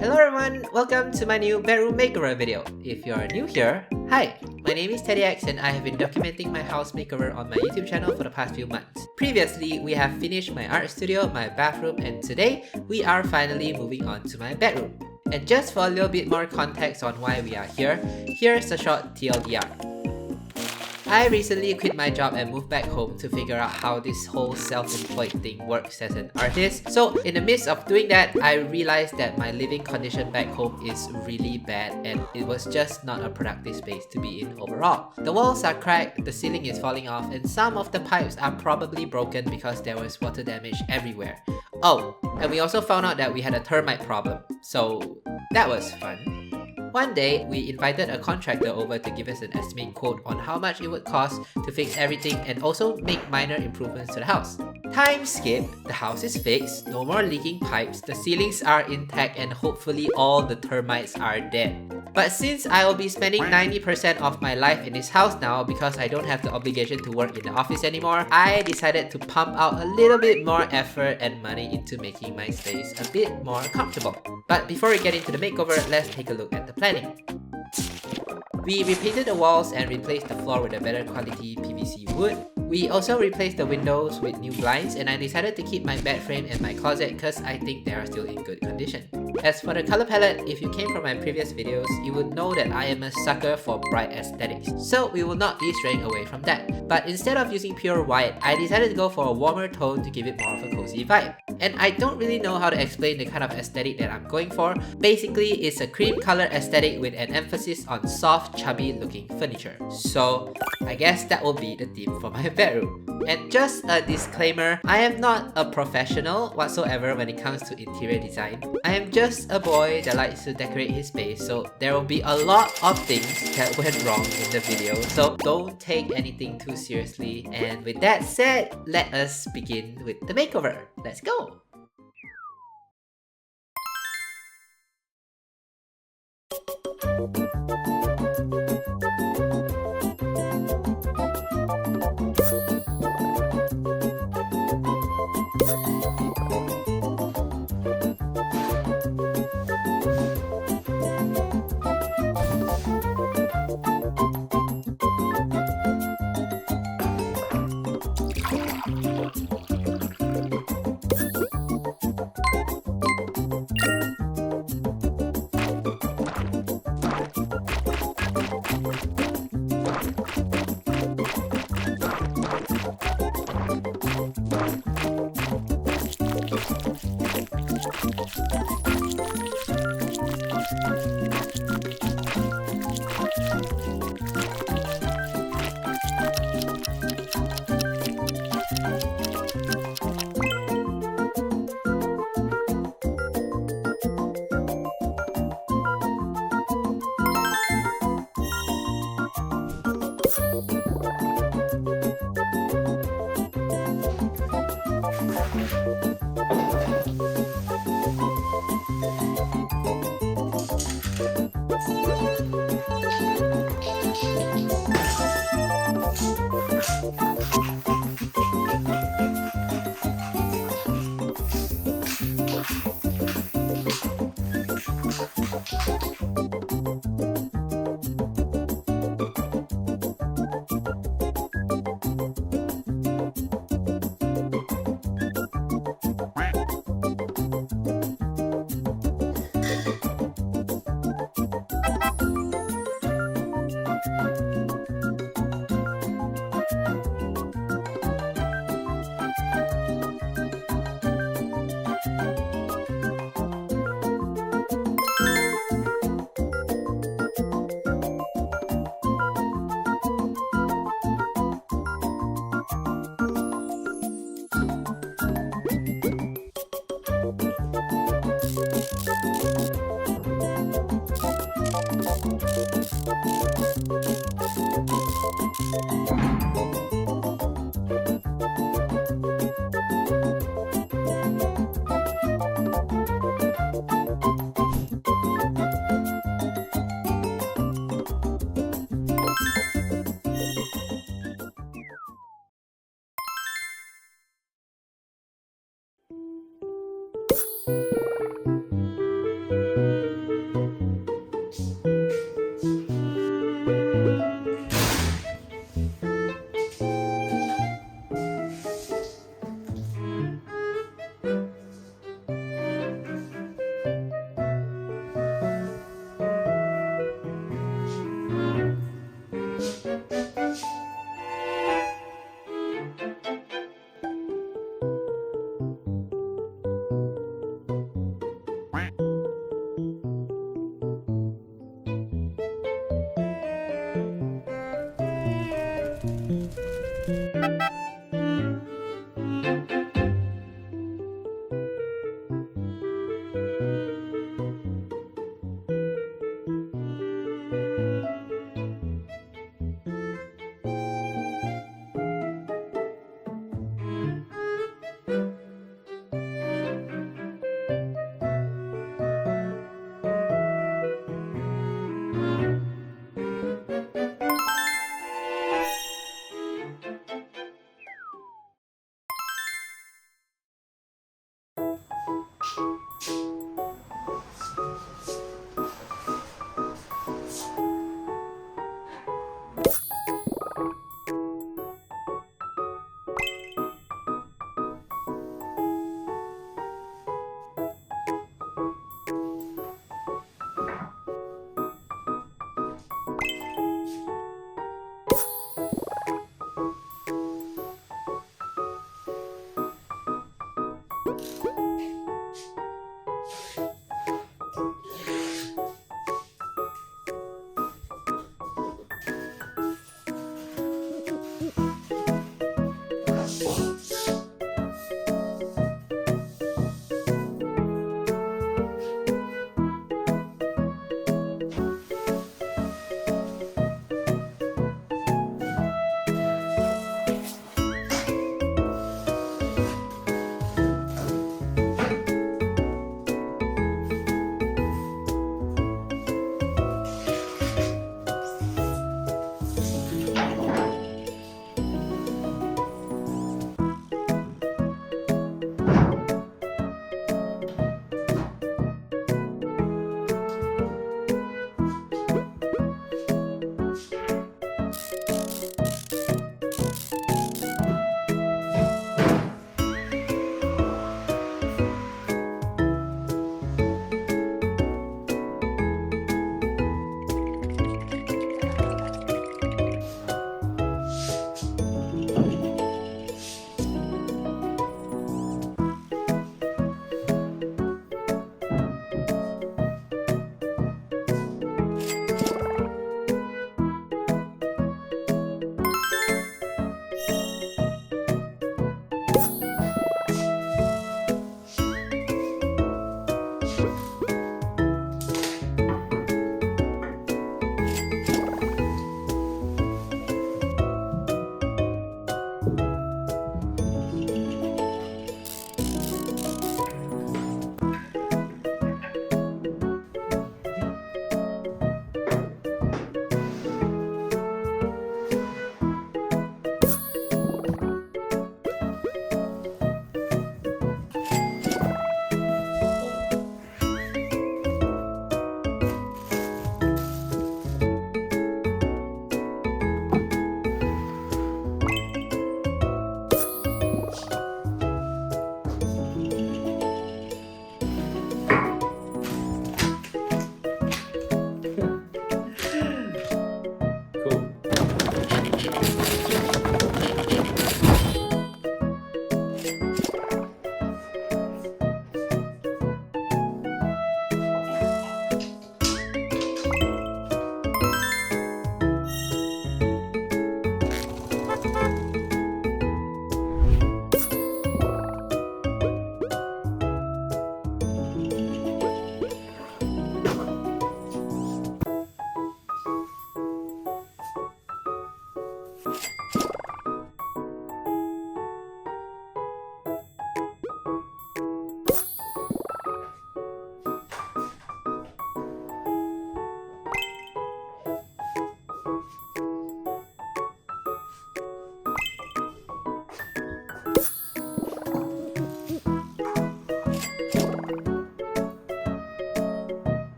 Hello everyone, welcome to my new bedroom makeover video. If you're new here, hi! My name is Teddiex and I have been documenting my house makeover on my YouTube channel for the past few months. Previously, we have finished my art studio, my bathroom, and today, we are finally moving on to my bedroom. And just for a little bit more context on why we are here, here's a short TLDR. I recently quit my job and moved back home to figure out how this whole self-employed thing works as an artist. So in the midst of doing that, I realized that my living condition back home is really bad and it was just not a productive space to be in overall. The walls are cracked, the ceiling is falling off, and some of the pipes are probably broken because there was water damage everywhere. Oh, and we also found out that we had a termite problem, so that was fun. One day, we invited a contractor over to give us an estimate quote on how much it would cost to fix everything and also make minor improvements to the house. Time skip, the house is fixed, no more leaking pipes, the ceilings are intact, and hopefully all the termites are dead. But since I will be spending 90% of my life in this house now because I don't have the obligation to work in the office anymore, I decided to pump out a little bit more effort and money into making my space a bit more comfortable. But before we get into the makeover, let's take a look at the planning. We repainted the walls and replaced the floor with a better quality PVC wood. We also replaced the windows with new blinds, and I decided to keep my bed frame and my closet because I think they are still in good condition. As for the color palette, if you came from my previous videos, you would know that I am a sucker for bright aesthetics, so we will not be straying away from that. But instead of using pure white, I decided to go for a warmer tone to give it more of a cozy vibe. And I don't really know how to explain the kind of aesthetic that I'm going for. Basically, it's a cream color aesthetic with an emphasis on soft, chubby looking furniture. So I guess that will be the theme for my bedroom. And just a disclaimer, I am not a professional whatsoever when it comes to interior design. I am just a boy that likes to decorate his space, so there will be a lot of things that went wrong in the video, so don't take anything too seriously. And with that said, let us begin with the makeover. Let's go!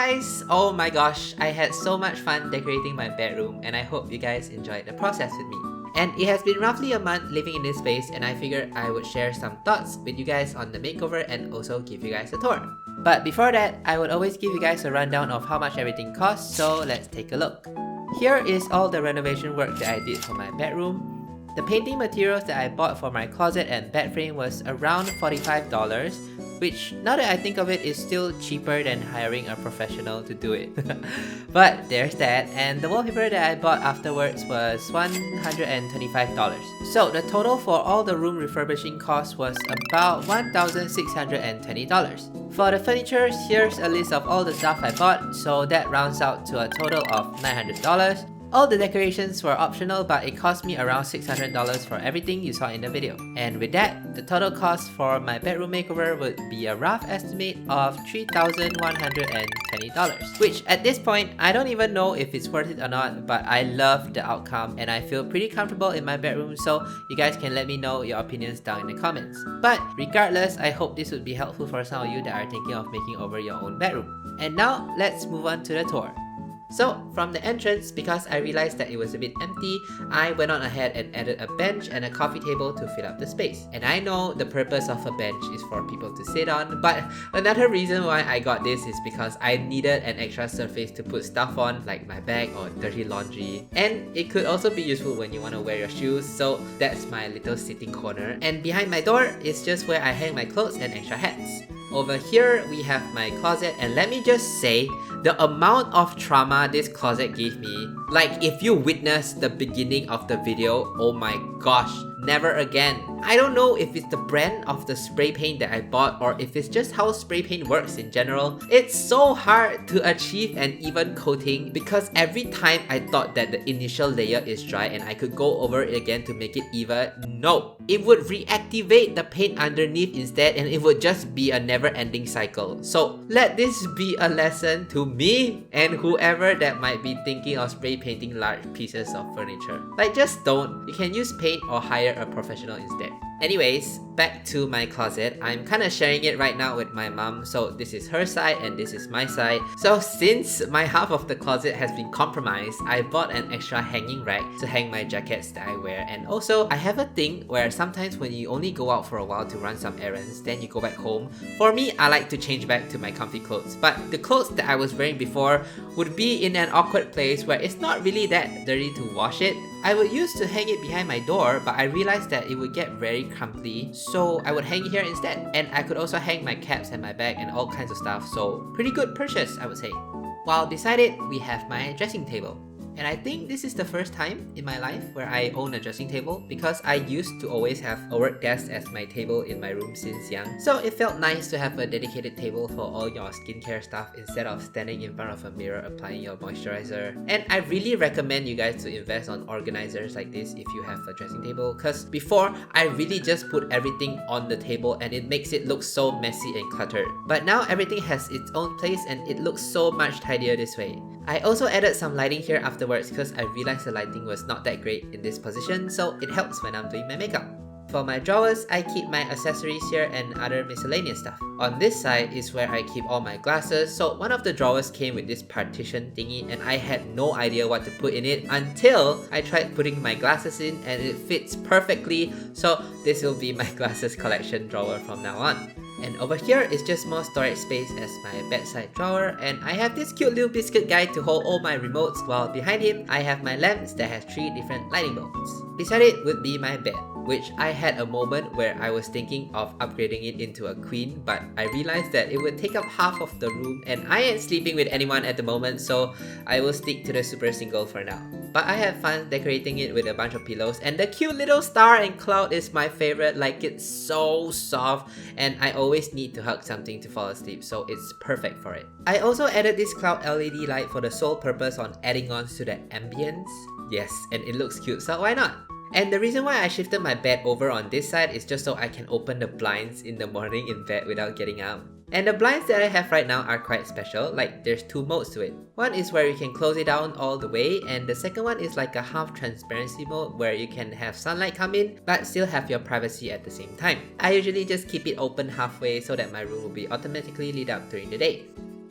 guys, oh my gosh, I had so much fun decorating my bedroom and I hope you guys enjoyed the process with me. And it has been roughly a month living in this space and I figured I would share some thoughts with you guys on the makeover and also give you guys a tour. But before that, I would always give you guys a rundown of how much everything costs, so let's take a look. Here is all the renovation work that I did for my bedroom. The painting materials that I bought for my closet and bed frame was around $45, which now that I think of it is still cheaper than hiring a professional to do it. But there's that, and the wallpaper that I bought afterwards was $125. So the total for all the room refurbishing costs was about $1,620. For the furniture, here's a list of all the stuff I bought, so that rounds out to a total of $900. All the decorations were optional, but it cost me around $600 for everything you saw in the video. And with that, the total cost for my bedroom makeover would be a rough estimate of $3,120, which at this point, I don't even know if it's worth it or not, but I love the outcome and I feel pretty comfortable in my bedroom, so you guys can let me know your opinions down in the comments. But regardless, I hope this would be helpful for some of you that are thinking of making over your own bedroom. And now, let's move on to the tour. So, from the entrance, because I realized that it was a bit empty, I went on ahead and added a bench and a coffee table to fill up the space. And I know the purpose of a bench is for people to sit on, but another reason why I got this is because I needed an extra surface to put stuff on, like my bag or dirty laundry. And it could also be useful when you want to wear your shoes, so that's my little sitting corner. And behind my door is just where I hang my clothes and extra hats. Over here, we have my closet, and let me just say, the amount of trauma this closet gave me, like if you witnessed the beginning of the video, oh my gosh, never again. I don't know if it's the brand of the spray paint that I bought or if it's just how spray paint works in general. It's so hard to achieve an even coating because every time I thought that the initial layer is dry and I could go over it again to make it even, no. It would reactivate the paint underneath instead and it would just be a never-ending cycle. So let this be a lesson to me and whoever that might be thinking of spray painting large pieces of furniture. Like, just don't. You can use paint or hire a professional instead. Anyways, back to my closet. I'm kind of sharing it right now with my mom, so this is her side and this is my side. So since my half of the closet has been compromised, I bought an extra hanging rack to hang my jackets that I wear. And also, I have a thing where sometimes when you only go out for a while to run some errands, then you go back home. For me, I like to change back to my comfy clothes, but the clothes that I was wearing before would be in an awkward place where it's not really that dirty to wash it. I would use to hang it behind my door, but I realized that it would get very crumbly, so I would hang it here instead. And I could also hang my caps and my bag and all kinds of stuff, so pretty good purchase, I would say. While beside it, we have my dressing table. And I think this is the first time in my life where I own a dressing table because I used to always have a work desk as my table in my room since young. So it felt nice to have a dedicated table for all your skincare stuff instead of standing in front of a mirror applying your moisturizer. And I really recommend you guys to invest on organizers like this if you have a dressing table, because before I really just put everything on the table and it makes it look so messy and cluttered. But now everything has its own place and it looks so much tidier this way. I also added some lighting here afterwards because I realized the lighting was not that great in this position, so it helps when I'm doing my makeup. For my drawers, I keep my accessories here and other miscellaneous stuff. On this side is where I keep all my glasses, so one of the drawers came with this partition thingy and I had no idea what to put in it until I tried putting my glasses in and it fits perfectly, so this will be my glasses collection drawer from now on. And over here is just more storage space as my bedside drawer, and I have this cute little biscuit guy to hold all my remotes, while behind him I have my lamps that has 3 different lighting bulbs. Beside it would be my bed, which I had a moment where I was thinking of upgrading it into a queen, but I realized that it would take up half of the room and I ain't sleeping with anyone at the moment, so I will stick to the super single for now. But I have fun decorating it with a bunch of pillows, and the cute little star and cloud is my favorite. Like, it's so soft and I always need to hug something to fall asleep, so it's perfect for it. I also added this cloud LED light for the sole purpose on adding on to the ambience. Yes, and it looks cute, so why not? And the reason why I shifted my bed over on this side is just so I can open the blinds in the morning in bed without getting up. And the blinds that I have right now are quite special, like there's 2 modes to it. One is where you can close it down all the way, and the second one is like a half transparency mode where you can have sunlight come in but still have your privacy at the same time. I usually just keep it open halfway so that my room will be automatically lit up during the day.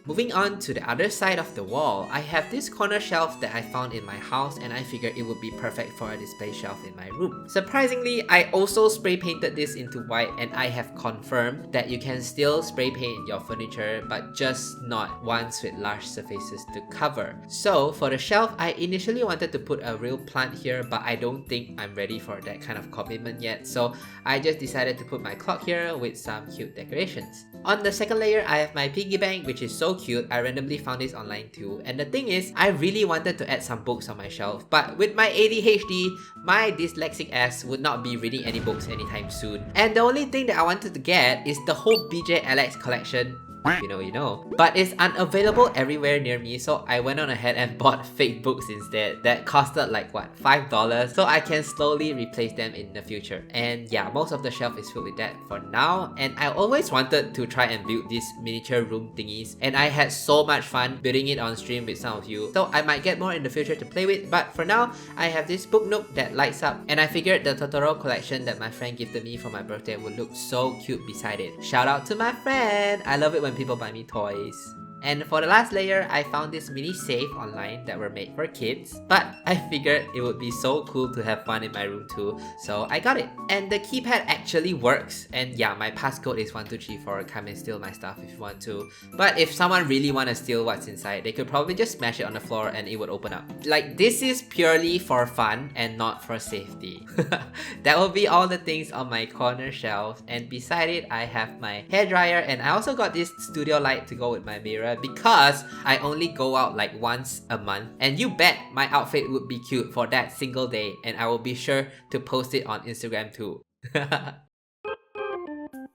Moving on to the other side of the wall, I have this corner shelf that I found in my house and I figured it would be perfect for a display shelf in my room. Surprisingly, I also spray painted this into white and I have confirmed that you can still spray paint your furniture but just not ones with large surfaces to cover. So for the shelf, I initially wanted to put a real plant here but I don't think I'm ready for that kind of commitment yet, so I just decided to put my clock here with some cute decorations. On the second layer, I have my piggy bank, which is so cute. I randomly found this online too. And the thing is, I really wanted to add some books on my shelf, but with my ADHD, my dyslexic ass would not be reading any books anytime soon. And the only thing that I wanted to get is the whole BJ Alex collection. You know. But it's unavailable everywhere near me, so I went on ahead and bought fake books instead that costed like what, $5, so I can slowly replace them in the future. And yeah, most of the shelf is filled with that for now. And I always wanted to try and build these miniature room thingies, and I had so much fun building it on stream with some of you, so I might get more in the future to play with. But for now, I have this book nook that lights up, and I figured the Totoro collection that my friend gifted me for my birthday would look so cute beside it. Shout out to my friend! I love it when people buy me toys. And for the last layer, I found this mini safe online that were made for kids, but I figured it would be so cool to have fun in my room too, so I got it. And the keypad actually works, and yeah, my passcode is 1234. Come and steal my stuff if you want to. But if someone really want to steal what's inside, they could probably just smash it on the floor and it would open up. Like, this is purely for fun and not for safety. That will be all the things on my corner shelf, and beside it, I have my hairdryer, and I also got this studio light to go with my mirror because I only go out like once a month, and you bet my outfit would be cute for that single day, and I will be sure to post it on Instagram too.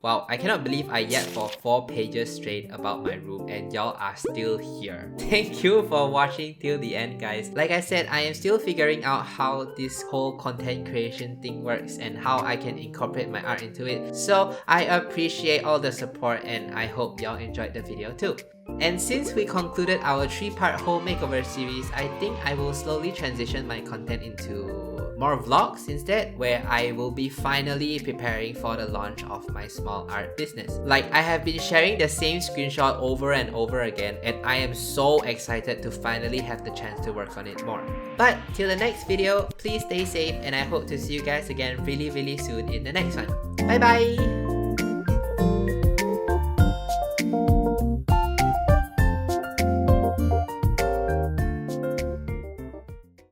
Wow, I cannot believe I yapped for 4 pages straight about my room and y'all are still here. Thank you for watching till the end, guys. Like I said, I am still figuring out how this whole content creation thing works and how I can incorporate my art into it. So I appreciate all the support and I hope y'all enjoyed the video too. And since we concluded our 3-part home makeover series, I think I will slowly transition my content into more vlogs instead, where I will be finally preparing for the launch of my small art business. Like, I have been sharing the same screenshot over and over again, and I am so excited to finally have the chance to work on it more. But till the next video, please stay safe and I hope to see you guys again really soon in the next one. Bye bye!